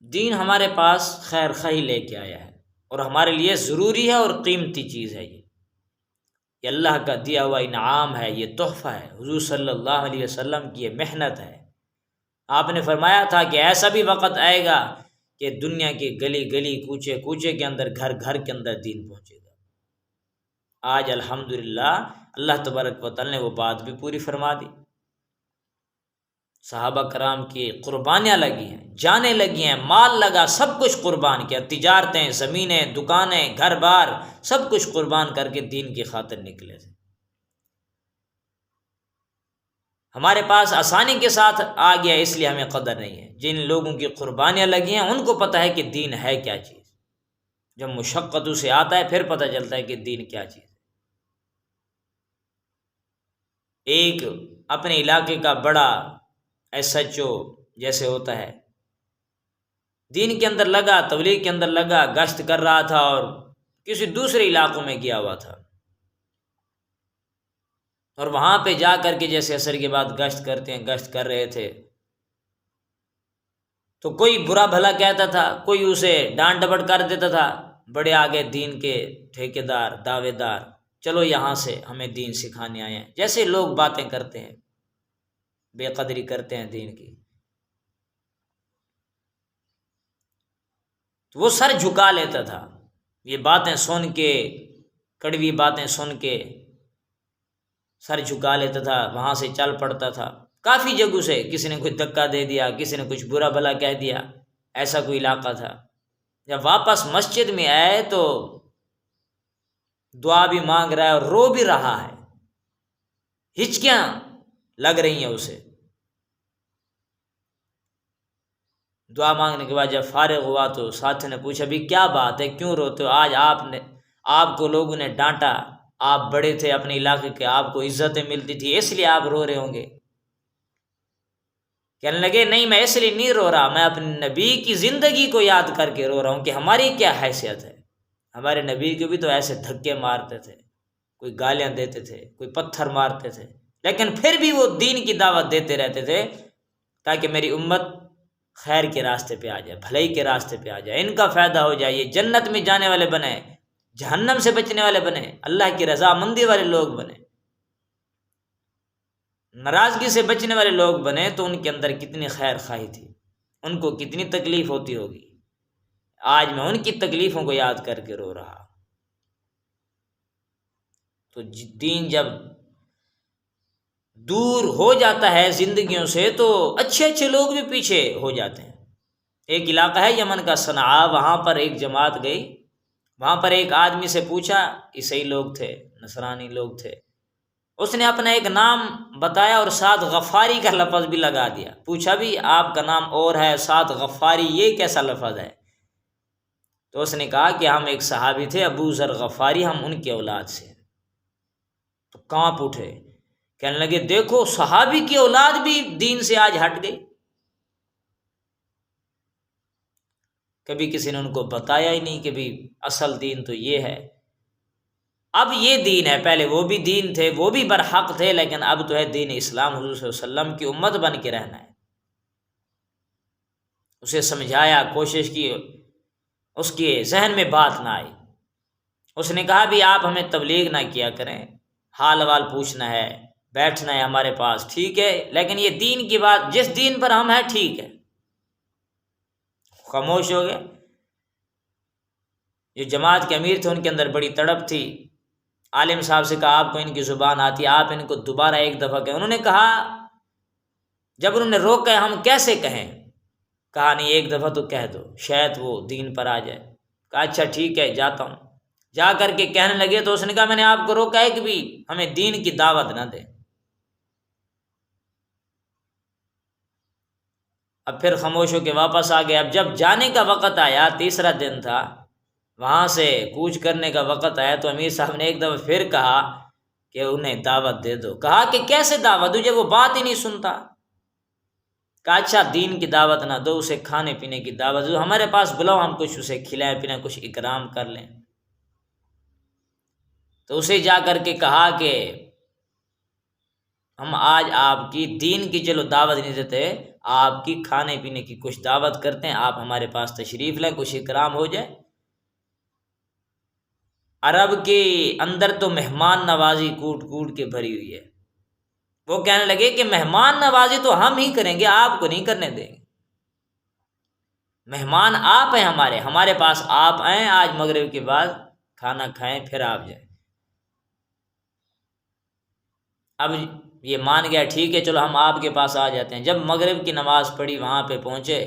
دین ہمارے پاس خیر خواہی لے کے آیا ہے اور ہمارے لیے ضروری ہے اور قیمتی چیز ہے یہ اللہ کا دیا ہوا انعام ہے، یہ تحفہ ہے، حضور صلی اللہ علیہ وسلم کی یہ محنت ہے۔ آپ نے فرمایا تھا کہ ایسا بھی وقت آئے گا کہ دنیا کی گلی گلی کوچے کوچے کے اندر گھر گھر کے اندر دین پہنچے گا۔ آج الحمدللہ اللہ تبارک و تعالی نے وہ بات بھی پوری فرما دی۔ صحابہ کرام کی قربانیاں لگی ہیں، جانیں لگی ہیں، مال لگا، سب کچھ قربان کیا، تجارتیں، زمینیں، دکانیں، گھر بار سب کچھ قربان کر کے دین کی خاطر نکلے تھے۔ ہمارے پاس آسانی کے ساتھ آ گیا اس لیے ہمیں قدر نہیں ہے۔ جن لوگوں کی قربانیاں لگی ہیں ان کو پتہ ہے کہ دین ہے کیا چیز، جب مشقتوں سے آتا ہے پھر پتہ چلتا ہے کہ دین کیا چیز ہے۔ ایک اپنے علاقے کا بڑا ایس ایچ او جیسے ہوتا ہے، دین کے اندر لگا، تبلیغ کے اندر لگا، گشت کر رہا تھا اور کسی دوسرے علاقوں میں گیا ہوا تھا، اور وہاں پہ جا کر کے جیسے عصر کے بعد گشت کرتے ہیں، گشت کر رہے تھے تو کوئی برا بھلا کہتا تھا، کوئی اسے ڈانٹ ڈپٹ کر دیتا تھا۔ بڑے آگے دین کے ٹھیکیدار، دعوے دار، چلو یہاں سے ہمیں دین سکھانے آئے ہیں، جیسے لوگ باتیں کرتے ہیں، بے قدری کرتے ہیں دین کی، تو وہ سر جھکا لیتا تھا۔ یہ باتیں سن کے، کڑوی باتیں سن کے سر جھکا لیتا تھا، وہاں سے چل پڑتا تھا۔ کافی جگہوں سے کسی نے کوئی دھکا دے دیا، کسی نے کچھ برا بھلا کہہ دیا، ایسا کوئی علاقہ تھا۔ جب واپس مسجد میں آئے تو دعا بھی مانگ رہا ہے اور رو بھی رہا ہے، ہچکیاں لگ رہی ہیں اسے۔ دعا مانگنے کے بعد جب فارغ ہوا تو ساتھی نے پوچھا بھی کیا بات ہے، کیوں روتے ہو؟ آج آپ کو لوگوں نے ڈانٹا، آپ بڑے تھے اپنے علاقے کے، آپ کو عزتیں ملتی تھی، اس لیے آپ رو رہے ہوں گے۔ کہنے لگے نہیں، میں اس لیے نہیں رو رہا، میں اپنے نبی کی زندگی کو یاد کر کے رو رہا ہوں کہ ہماری کیا حیثیت ہے۔ ہمارے نبی کو بھی تو ایسے دھکے مارتے تھے، کوئی گالیاں دیتے تھے، کوئی پتھر مارتے تھے، لیکن پھر بھی وہ دین کی دعوت دیتے رہتے تھے تاکہ میری امت خیر کے راستے پہ آ جائے، بھلائی کے راستے پہ آ جائے، ان کا فائدہ ہو جائے، یہ جنت میں جانے والے بنے، جہنم سے بچنے والے بنے، اللہ کی رضامندی والے لوگ بنے، ناراضگی سے بچنے والے لوگ بنے۔ تو ان کے اندر کتنی خیر خواہی تھی، ان کو کتنی تکلیف ہوتی ہوگی۔ آج میں ان کی تکلیفوں کو یاد کر کے رو رہا۔ تو دین جب دور ہو جاتا ہے زندگیوں سے تو اچھے اچھے لوگ بھی پیچھے ہو جاتے ہیں۔ ایک علاقہ ہے یمن کا صنعاء، وہاں پر ایک جماعت گئی، وہاں پر ایک آدمی سے پوچھا، عیسائی لوگ تھے، نصرانی لوگ تھے، اس نے اپنا ایک نام بتایا اور ساتھ غفاری کا لفظ بھی لگا دیا۔ پوچھا بھی آپ کا نام اور ہے، ساتھ غفاری، یہ کیسا لفظ ہے؟ تو اس نے کہا کہ ہم ایک صحابی تھے ابو ذر غفاری، ہم ان کے اولاد سے ہیں۔ تو کانپ اٹھے، کہنے لگے دیکھو صحابی کی اولاد بھی دین سے آج ہٹ گئی، کبھی کسی نے ان کو بتایا ہی نہیں کہ بھی اصل دین تو یہ ہے۔ اب یہ دین ہے، پہلے وہ بھی دین تھے، وہ بھی برحق تھے، لیکن اب تو ہے دین اسلام، حضور صلی اللہ علیہ وسلم کی امت بن کے رہنا ہے۔ اسے سمجھایا، کوشش کی، اس کے ذہن میں بات نہ آئی۔ اس نے کہا بھی آپ ہمیں تبلیغ نہ کیا کریں، حال وال پوچھنا ہے، بیٹھنا ہے ہمارے پاس، ٹھیک ہے، لیکن یہ دین کی بات، جس دین پر ہم ہیں ٹھیک ہے۔ خاموش ہو گئے۔ جو جماعت کے امیر تھے ان کے اندر بڑی تڑپ تھی، عالم صاحب سے کہا آپ کو ان کی زبان آتی ہے، آپ ان کو دوبارہ ایک دفعہ کہیں۔ انہوں نے کہا، جب انہوں نے روکا ہم کیسے کہیں؟ کہا نہیں، ایک دفعہ تو کہہ دو، شاید وہ دین پر آ جائے۔ کہا اچھا ٹھیک ہے، جاتا ہوں۔ جا کر کے کہنے لگے تو اس نے کہا میں نے آپ کو روکا ہے کہ بھی ہمیں دین کی دعوت نہ دیں۔ اب پھر خاموش ہو کے واپس آ گئے۔ اب جب جانے کا وقت آیا، تیسرا دن تھا، وہاں سے کوچ کرنے کا وقت آیا، تو امیر صاحب نے ایک دفعہ پھر کہا کہ انہیں دعوت دے دو۔ کہا کہ کیسے دعوت دو جب وہ بات ہی نہیں سنتا؟ کہا اچھا دین کی دعوت نہ دو، اسے کھانے پینے کی دعوت دو، ہمارے پاس بلاؤ، ہم کچھ اسے کھلائیں پلائیں، کچھ اکرام کر لیں۔ تو اسے جا کر کے کہا کہ ہم آج آپ کی دین کی چلو دعوت نہیں دیتے، آپ کی کھانے پینے کی کچھ دعوت کرتے ہیں، آپ ہمارے پاس تشریف لیں، کچھ اکرام ہو جائے۔ عرب کے اندر تو مہمان نوازی کوٹ کوٹ کے بھری ہوئی ہے۔ وہ کہنے لگے کہ مہمان نوازی تو ہم ہی کریں گے، آپ کو نہیں کرنے دیں گے۔ مہمان آپ ہیں، ہمارے پاس آپ آئیں، آج مغرب کے بعد کھانا کھائیں، پھر آپ جائیں۔ اب یہ مان گیا، ٹھیک ہے چلو ہم آپ کے پاس آ جاتے ہیں۔ جب مغرب کی نماز پڑھی، وہاں پہ پہنچے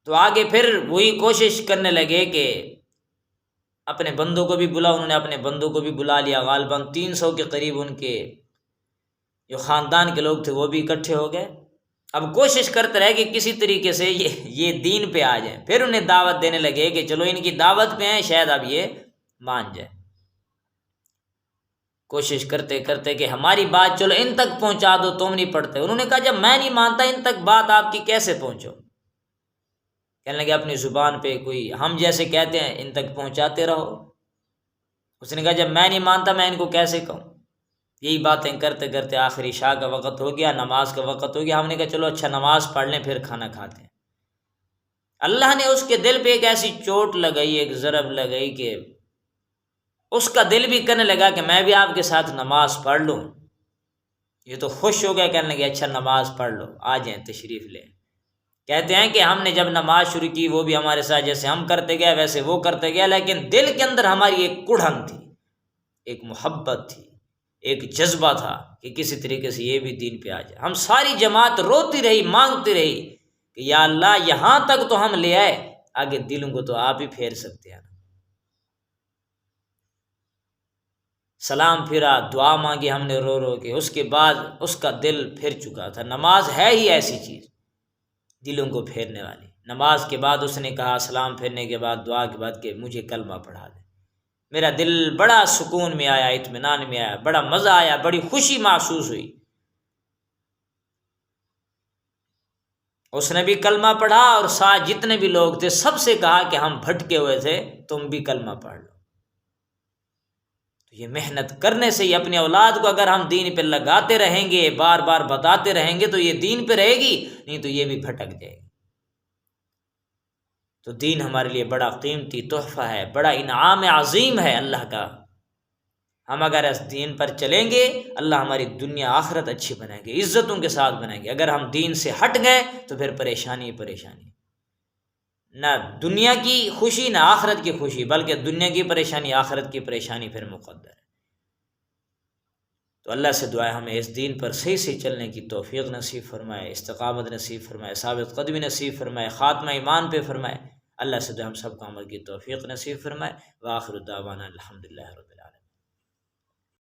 تو آگے پھر وہی کوشش کرنے لگے کہ اپنے بندوں کو بھی انہوں نے اپنے بندوں کو بھی بلا لیا، غالباً 300 کے قریب ان کے جو خاندان کے لوگ تھے وہ بھی اکٹھے ہو گئے۔ اب کوشش کرتے رہے کہ کسی طریقے سے یہ دین پہ آ جائیں۔ پھر انہیں دعوت دینے لگے کہ چلو ان کی دعوت پہ ہیں، شاید اب یہ مان جائے۔ کوشش کرتے کرتے کہ ہماری بات چلو ان تک پہنچا دو، تم نہیں پڑھتے۔ انہوں نے کہا جب میں نہیں مانتا ان تک بات آپ کی کیسے پہنچو؟ کہنے لگے اپنی زبان پہ کوئی ہم جیسے کہتے ہیں ان تک پہنچاتے رہو۔ اس نے کہا جب میں نہیں مانتا میں ان کو کیسے کہوں؟ یہی باتیں کرتے کرتے آخر عشاء کا وقت ہو گیا، نماز کا وقت ہو گیا۔ ہم نے کہا چلو اچھا نماز پڑھ لیں پھر کھانا کھاتے ہیں۔ اللہ نے اس کے دل پہ ایک ایسی چوٹ لگائی، ایک ضرب لگائی کہ اس کا دل بھی کرنے لگا کہ میں بھی آپ کے ساتھ نماز پڑھ لوں۔ یہ تو خوش ہو گیا، کہنے لگے اچھا نماز پڑھ لو، آ جائیں تشریف لیں۔ کہتے ہیں کہ ہم نے جب نماز شروع کی وہ بھی ہمارے ساتھ جیسے ہم کرتے گئے ویسے وہ کرتے گیا، لیکن دل کے اندر ہماری ایک کڑھن تھی، ایک محبت تھی، ایک جذبہ تھا کہ کسی طریقے سے یہ بھی دین پہ آ جائے۔ ہم ساری جماعت روتی رہی، مانگتی رہی کہ یا اللہ یہاں تک تو ہم لے آئے، آگے دلوں کو تو آپ ہی پھیر سکتے ہیں۔ سلام پھرا، دعا مانگی ہم نے رو رو کے، اس کے بعد اس کا دل پھر چکا تھا۔ نماز ہے ہی ایسی چیز دلوں کو پھیرنے والی۔ نماز کے بعد اس نے کہا، سلام پھیرنے کے بعد، دعا کے بعد، کہ مجھے کلمہ پڑھا دے۔ میرا دل بڑا سکون میں آیا، اطمینان میں آیا، بڑا مزہ آیا، بڑی خوشی محسوس ہوئی۔ اس نے بھی کلمہ پڑھا اور ساتھ جتنے بھی لوگ تھے سب سے کہا کہ ہم بھٹکے ہوئے تھے، تم بھی کلمہ پڑھ لو۔ یہ محنت کرنے سے ہی اپنی اولاد کو اگر ہم دین پہ لگاتے رہیں گے، بار بار بتاتے رہیں گے تو یہ دین پہ رہے گی، نہیں تو یہ بھی بھٹک جائے گی۔ تو دین ہمارے لیے بڑا قیمتی تحفہ ہے، بڑا انعام عظیم ہے اللہ کا۔ ہم اگر اس دین پر چلیں گے، اللہ ہماری دنیا آخرت اچھی بنائیں گے، عزتوں کے ساتھ بنائیں گے۔ اگر ہم دین سے ہٹ گئے تو پھر پریشانی پریشانی، نہ دنیا کی خوشی نہ آخرت کی خوشی، بلکہ دنیا کی پریشانی آخرت کی پریشانی پھر مقدر ہے۔ تو اللہ سے دعا ہے ہمیں اس دین پر صحیح سے چلنے کی توفیق نصیب فرمائے، استقامت نصیب فرمائے، ثابت قدمی نصیب فرمائے، خاتمہ ایمان پہ فرمائے۔ اللہ سے دعا ہم سب کو عمل کی توفیق نصیب فرمائے۔ وآخر دعوانا الحمدللہ رب العالمین۔